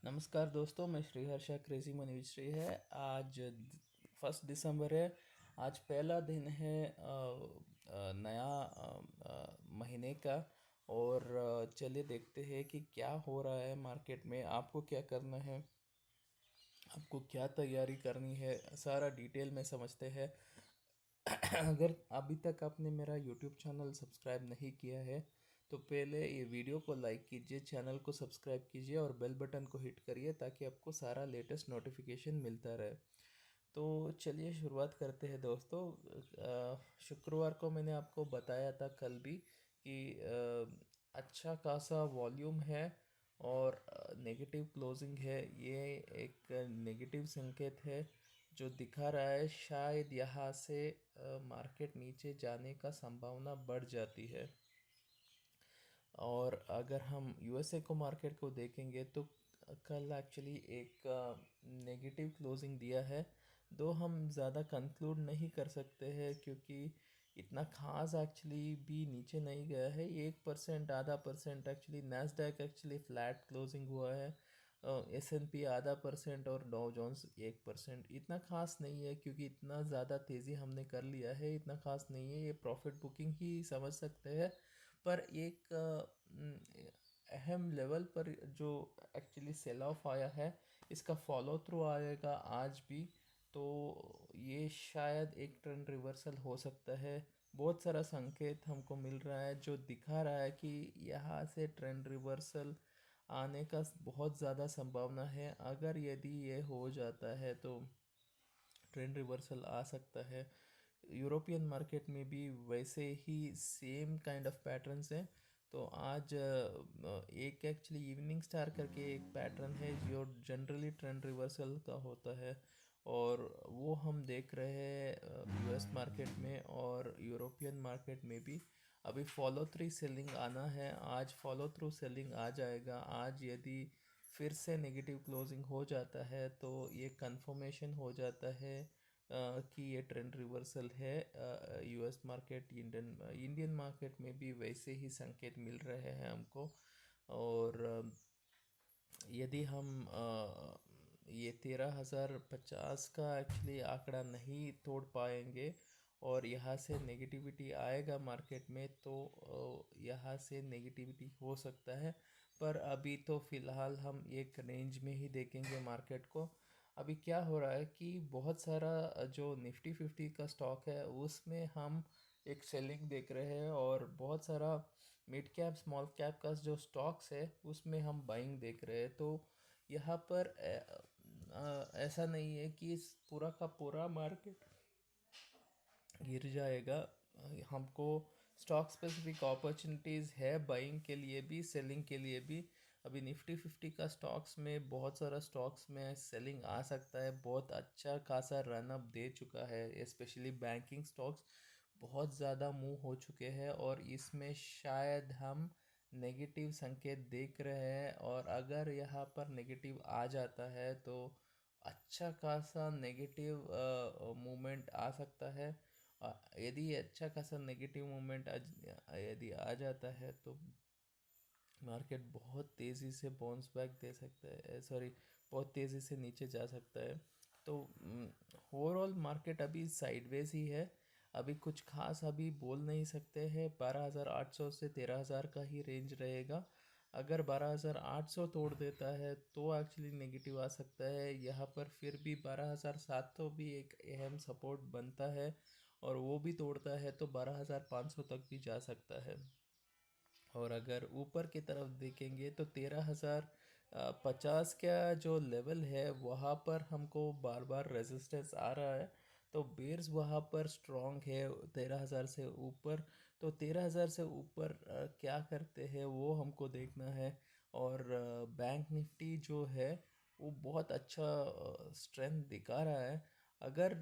नमस्कार दोस्तों, मैं श्रीहर्षा क्रेजी मनी श्री है। आज 1 दिसंबर है। आज पहला दिन है नया महीने का। और चलिए देखते हैं कि क्या हो रहा है मार्केट में। आपको क्या करना है, आपको क्या तैयारी करनी है, सारा डिटेल में समझते हैं। अगर अभी तक आपने मेरा यूट्यूब चैनल सब्सक्राइब नहीं किया है तो पहले ये वीडियो को लाइक कीजिए, चैनल को सब्सक्राइब कीजिए और बेल बटन को हिट करिए ताकि आपको सारा लेटेस्ट नोटिफिकेशन मिलता रहे। तो चलिए शुरुआत करते हैं दोस्तों। शुक्रवार को मैंने आपको बताया था कल भी कि अच्छा खासा वॉल्यूम है और नेगेटिव क्लोजिंग है। ये एक नेगेटिव संकेत है जो दिखा रहा है शायद यहाँ से मार्केट नीचे जाने का संभावना बढ़ जाती है। और अगर हम यूएसए को मार्केट को देखेंगे तो कल एक्चुअली एक नेगेटिव क्लोजिंग दिया है। दो हम ज़्यादा कंक्लूड नहीं कर सकते हैं क्योंकि इतना खास एक्चुअली भी नीचे नहीं गया है। 1% आधा percent actually Nasdaq actually flat closing हुआ है। एस&पी आधा परसेंट और डॉ जोन्स 1%। इतना खास नहीं है क्योंकि इतना ज़्यादा तेज़ी हमने कर लिया है, इतना खास नहीं है। ये प्रॉफिट बुकिंग ही समझ सकते हैं। पर एक अहम लेवल पर जो एक्चुअली सेल ऑफ आया है इसका फॉलो थ्रू आएगा आज भी। तो ये शायद एक ट्रेंड रिवर्सल हो सकता है। बहुत सारा संकेत हमको मिल रहा है जो दिखा रहा है कि यहाँ से ट्रेंड रिवर्सल आने का बहुत ज़्यादा संभावना है। अगर यदि ये हो जाता है तो ट्रेंड रिवर्सल आ सकता है। यूरोपियन मार्केट में भी वैसे ही सेम काइंड ऑफ पैटर्न्स हैं। तो आज एक एक्चुअली इवनिंग स्टार करके एक पैटर्न है जो जनरली ट्रेंड रिवर्सल का होता है और वो हम देख रहे हैं यूएस मार्केट में और यूरोपियन मार्केट में भी। अभी फॉलो थ्रू सेलिंग आना है, आज फॉलो थ्रू सेलिंग आ जाएगा। आज यदि फिर से नेगेटिव क्लोजिंग हो जाता है तो ये कंफर्मेशन हो जाता है कि ये ट्रेंड रिवर्सल है। यूएस मार्केट इंडियन मार्केट में भी वैसे ही संकेत मिल रहे हैं हमको। और यदि हम ये 13,050 का एक्चुअली आंकड़ा नहीं तोड़ पाएंगे और यहाँ से नेगेटिविटी आएगा मार्केट में तो यहाँ से नेगेटिविटी हो सकता है। पर अभी तो फ़िलहाल हम एक रेंज में ही देखेंगे मार्केट को। अभी क्या हो रहा है कि बहुत सारा जो निफ्टी 50 का स्टॉक है उसमें हम एक सेलिंग देख रहे हैं और बहुत सारा मिड कैप स्मॉल कैप का जो स्टॉक्स है उसमें हम बाइंग देख रहे हैं। तो यहाँ पर ऐसा नहीं है कि इस पूरा का पूरा मार्केट गिर जाएगा। हमको स्टॉक स्पेसिफिक अपॉर्चुनिटीज़ है बाइंग के लिए भी सेलिंग के लिए भी। अभी निफ्टी 50 का स्टॉक्स में बहुत सारा स्टॉक्स में सेलिंग आ सकता है। बहुत अच्छा खासा रन अप दे चुका है, स्पेशली बैंकिंग स्टॉक्स बहुत ज़्यादा मूव हो चुके हैं और इसमें शायद हम नेगेटिव संकेत देख रहे हैं। और अगर यहाँ पर नेगेटिव आ जाता है तो अच्छा खासा नेगेटिव मूवमेंट आ सकता है। यदि अच्छा खासा नेगेटिव मूवमेंट यदि आ जाता है तो मार्केट बहुत तेज़ी से बाउंस बैक दे सकता है, सॉरी बहुत तेज़ी से नीचे जा सकता है। तो ओवरऑल मार्केट अभी साइडवेज ही है। अभी कुछ खास अभी बोल नहीं सकते हैं। 12,800 से 13,000 का ही रेंज रहेगा। अगर 12,800 तोड़ देता है तो एक्चुअली नेगेटिव आ सकता है। यहाँ पर फिर भी 12,700 भी एक अहम सपोर्ट बनता है और वो भी तोड़ता है तो 12,500 तक भी जा सकता है। और अगर ऊपर की तरफ देखेंगे तो 13,050 का जो लेवल है वहाँ पर हमको बार बार रेजिस्टेंस आ रहा है। तो बेयर्स वहाँ पर स्ट्रॉन्ग है 13,000 से ऊपर। तो 13,000 से ऊपर क्या करते हैं वो हमको देखना है। और बैंक निफ्टी जो है वो बहुत अच्छा स्ट्रेंथ दिखा रहा है। अगर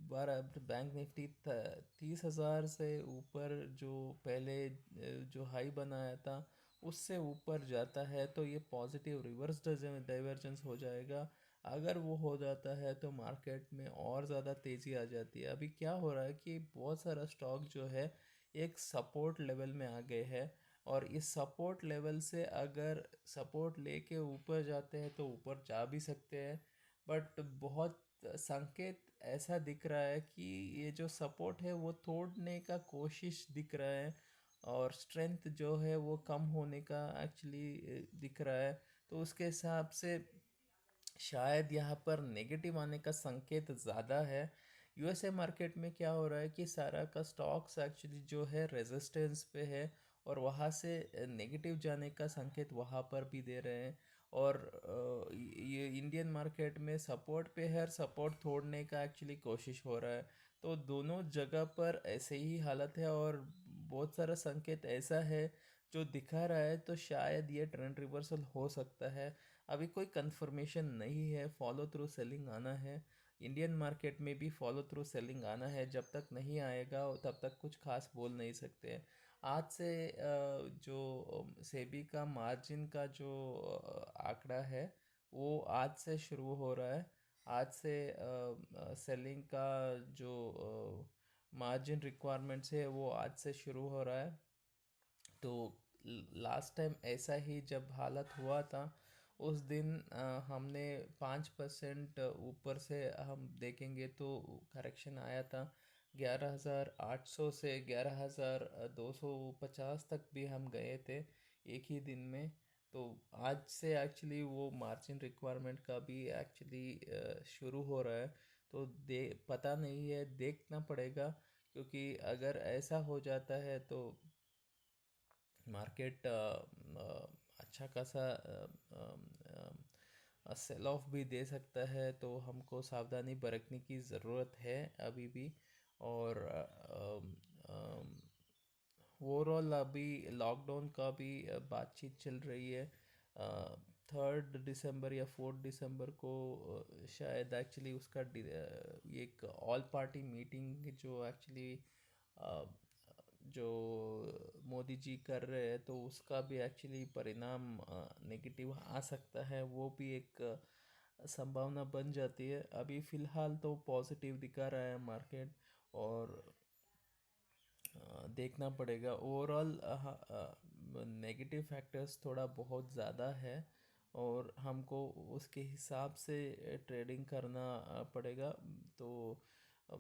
बारह बैंक निफ्टी 30,000 से ऊपर जो पहले जो हाई बनाया था उससे ऊपर जाता है तो ये पॉजिटिव रिवर्स डाइवर्जेंस हो जाएगा। अगर वो हो जाता है तो मार्केट में और ज़्यादा तेज़ी आ जाती है। अभी क्या हो रहा है कि बहुत सारा स्टॉक जो है एक सपोर्ट लेवल में आ गए हैं। और इस सपोर्ट लेवल से अगर सपोर्ट लेके ऊपर जाते हैं तो ऊपर जा भी सकते हैं, बट बहुत संकेत ऐसा दिख रहा है कि ये जो सपोर्ट है वो तोड़ने का कोशिश दिख रहा है, और स्ट्रेंथ जो है वो कम होने का एक्चुअली दिख रहा है। तो उसके हिसाब से शायद यहाँ पर नेगेटिव आने का संकेत ज़्यादा है। यूएसए मार्केट में क्या हो रहा है कि सारा का स्टॉक्स एक्चुअली जो है रेजिस्टेंस पे है, और वहाँ से नेगेटिव जाने का संकेत वहाँ पर भी दे रहे हैं। और ये इंडियन मार्केट में सपोर्ट पे है, सपोर्ट तोड़ने का एक्चुअली कोशिश हो रहा है। तो दोनों जगह पर ऐसे ही हालत है, और बहुत सारा संकेत ऐसा है जो दिखा रहा है, तो शायद ये ट्रेंड रिवर्सल हो सकता है। अभी कोई कंफर्मेशन नहीं है, फॉलो थ्रू सेलिंग आना है। इंडियन मार्केट में भी फॉलो थ्रू सेलिंग आना है, जब तक नहीं आएगा तब तक कुछ खास बोल नहीं सकते हैं। आज से जो सेबी का मार्जिन का जो आंकड़ा है वो आज से शुरू हो रहा है। आज से सेलिंग का जो मार्जिन रिक्वायरमेंट्स है वो आज से शुरू हो रहा है। तो लास्ट टाइम ऐसा ही जब हालत हुआ था, उस दिन हमने 5% ऊपर से हम देखेंगे तो करेक्शन आया था। 11,800 से 11,250 तक भी हम गए थे एक ही दिन में। तो आज से एक्चुअली वो मार्जिन रिक्वायरमेंट का भी एक्चुअली शुरू हो रहा है। तो पता नहीं है, देखना पड़ेगा, क्योंकि अगर ऐसा हो जाता है तो मार्केट अच्छा खासा सेल ऑफ भी दे सकता है। तो हमको सावधानी बरतने की ज़रूरत है अभी भी। और ओवरऑल अभी लॉकडाउन का भी बातचीत चल रही है। 3 दिसंबर या 4 दिसंबर को शायद एक्चुअली उसका एक ऑल पार्टी मीटिंग जो एक्चुअली जो मोदी जी कर रहे हैं, तो उसका भी एक्चुअली परिणाम नेगेटिव आ सकता है। वो भी एक संभावना बन जाती है। अभी फ़िलहाल तो पॉजिटिव दिखा रहा है मार्केट, और देखना पड़ेगा। ओवरऑल नेगेटिव फैक्टर्स थोड़ा बहुत ज़्यादा है, और हमको उसके हिसाब से ट्रेडिंग करना पड़ेगा। तो अ,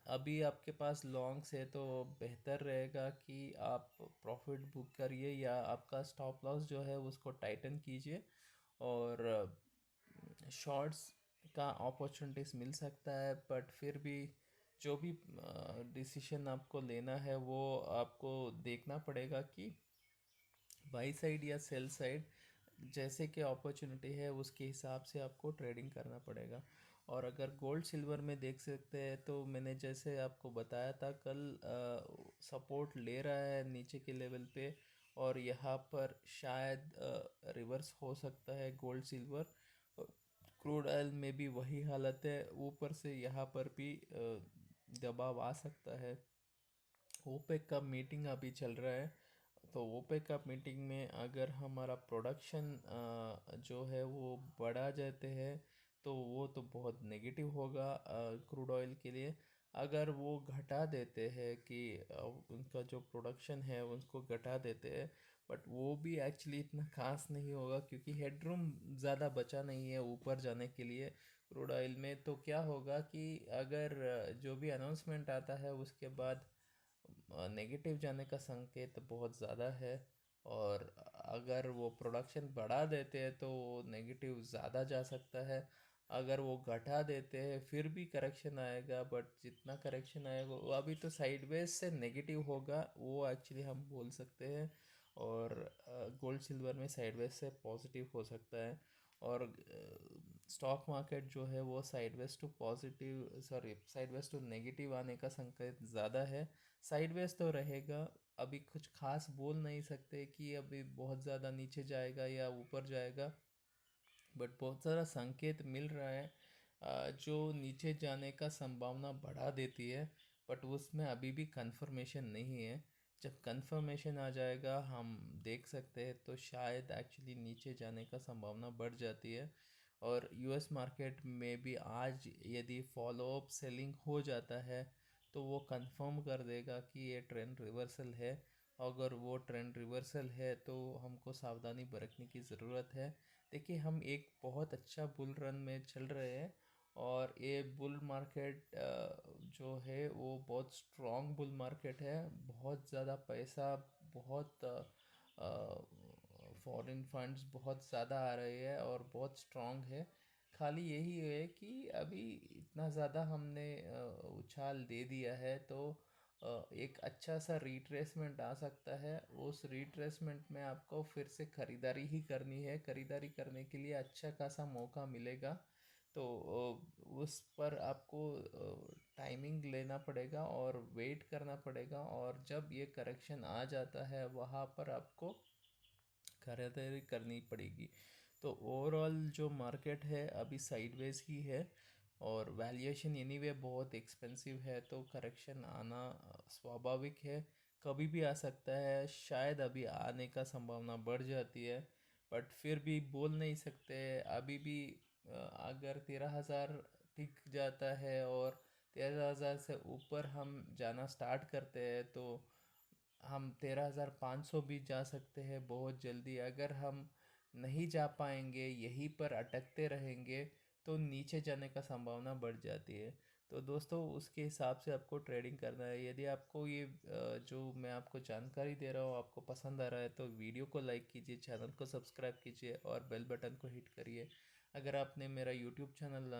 अभी आपके पास लॉन्ग्स है तो बेहतर रहेगा कि आप प्रॉफिट बुक करिए, या आपका स्टॉप लॉस जो है उसको टाइटन कीजिए। और शॉर्ट्स का अपॉर्चुनिटीज़ मिल सकता है, बट फिर भी जो भी डिसीजन आपको लेना है वो आपको देखना पड़ेगा कि बाई साइड या सेल साइड, जैसे कि अपॉर्चुनिटी है उसके हिसाब से आपको ट्रेडिंग करना पड़ेगा। और अगर गोल्ड सिल्वर में देख सकते हैं, तो मैंने जैसे आपको बताया था कल, सपोर्ट ले रहा है नीचे के लेवल पे, और यहाँ पर शायद रिवर्स हो सकता है गोल्ड सिल्वर। क्रूड ऑयल में भी वही हालत है, ऊपर से यहाँ पर भी दबाव आ सकता है। ओपेक का मीटिंग अभी चल रहा है, तो ओपेक का मीटिंग में अगर हमारा प्रोडक्शन जो है वो बढ़ा जाते हैं, तो वो तो बहुत नेगेटिव होगा क्रूड ऑयल के लिए। अगर वो घटा देते हैं कि उनका जो प्रोडक्शन है उसको घटा देते हैं, बट वो भी एक्चुअली इतना खास नहीं होगा, क्योंकि हेडरूम ज़्यादा बचा नहीं है ऊपर जाने के लिए क्रूड ऑयल में। तो क्या होगा कि अगर जो भी अनाउंसमेंट आता है उसके बाद नेगेटिव जाने का संकेत बहुत ज़्यादा है, और अगर वो प्रोडक्शन बढ़ा देते हैं तो नेगेटिव ज़्यादा जा सकता है। अगर वो घटा देते हैं फिर भी करेक्शन आएगा, बट जितना करेक्शन आएगा वो अभी तो साइडवेज से नेगेटिव होगा, वो एक्चुअली हम बोल सकते हैं। और गोल्ड सिल्वर में साइडवेज से पॉजिटिव हो सकता है। और स्टॉक मार्केट जो है वो sideways to positive, sorry, sideways to negative आने का संकेत ज़्यादा है। साइडवेज तो रहेगा, अभी कुछ खास बोल नहीं सकते कि अभी बहुत ज़्यादा नीचे जाएगा या ऊपर जाएगा, बट बहुत सारा संकेत मिल रहा है जो नीचे जाने का संभावना बढ़ा देती है। बट उसमें अभी भी कंफर्मेशन नहीं है। जब कंफर्मेशन आ जाएगा हम देख सकते हैं, तो शायद एक्चुअली नीचे जाने का संभावना बढ़ जाती है। और यूएस मार्केट में भी आज यदि फॉलो अप सेलिंग हो जाता है, तो वो कंफर्म कर देगा कि ये ट्रेंड रिवर्सल है, अगर वो ट्रेंड रिवर्सल है तो हमको सावधानी बरतने की ज़रूरत है। देखिए, हम एक बहुत अच्छा बुल रन में चल रहे हैं और ये बुल मार्केट जो है वो बहुत स्ट्रॉन्ग बुल मार्केट है। बहुत ज़्यादा पैसा, बहुत फॉरेन फंड्स बहुत ज़्यादा आ रहे हैं और बहुत स्ट्रॉन्ग है। खाली यही है कि अभी इतना ज़्यादा हमने उछाल दे दिया है तो एक अच्छा सा रिट्रेसमेंट आ सकता है। उस रिट्रेसमेंट में आपको फिर से ख़रीदारी ही करनी है। ख़रीदारी करने के लिए अच्छा खासा मौका मिलेगा तो उस पर आपको टाइमिंग लेना पड़ेगा और वेट करना पड़ेगा, और जब ये करेक्शन आ जाता है वहाँ पर आपको खरीदारी करनी पड़ेगी। तो ओवरऑल जो मार्केट है अभी साइडवेज ही है और वैल्यूएशन एनीवे बहुत एक्सपेंसिव है, तो करेक्शन आना स्वाभाविक है। कभी भी आ सकता है, शायद अभी आने का संभावना बढ़ जाती है, बट फिर भी बोल नहीं सकते। अभी भी अगर 13,000 टिक जाता है और 13,000 से ऊपर हम जाना स्टार्ट करते हैं तो हम 13,500 भी जा सकते हैं बहुत जल्दी। अगर हम नहीं जा पाएंगे, यहीं पर अटकते रहेंगे, तो नीचे जाने का संभावना बढ़ जाती है। तो दोस्तों, उसके हिसाब से आपको ट्रेडिंग करना है। यदि आपको ये जो मैं आपको जानकारी दे रहा हूँ आपको पसंद आ रहा है तो वीडियो को लाइक कीजिए, चैनल को सब्सक्राइब कीजिए और बेल बटन को हिट करिए। अगर आपने मेरा YouTube channel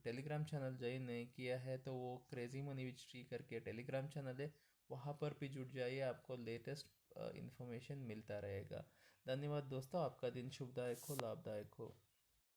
Telegram channel join नहीं किया है तो वो क्रेज़ी मनी विच ट्री करके टेलीग्राम चैनल है, वहाँ पर भी जुड़ जाइए, आपको लेटेस्ट इन्फॉर्मेशन मिलता रहेगा। धन्यवाद दोस्तों, आपका दिन शुभदायक हो, लाभदायक हो।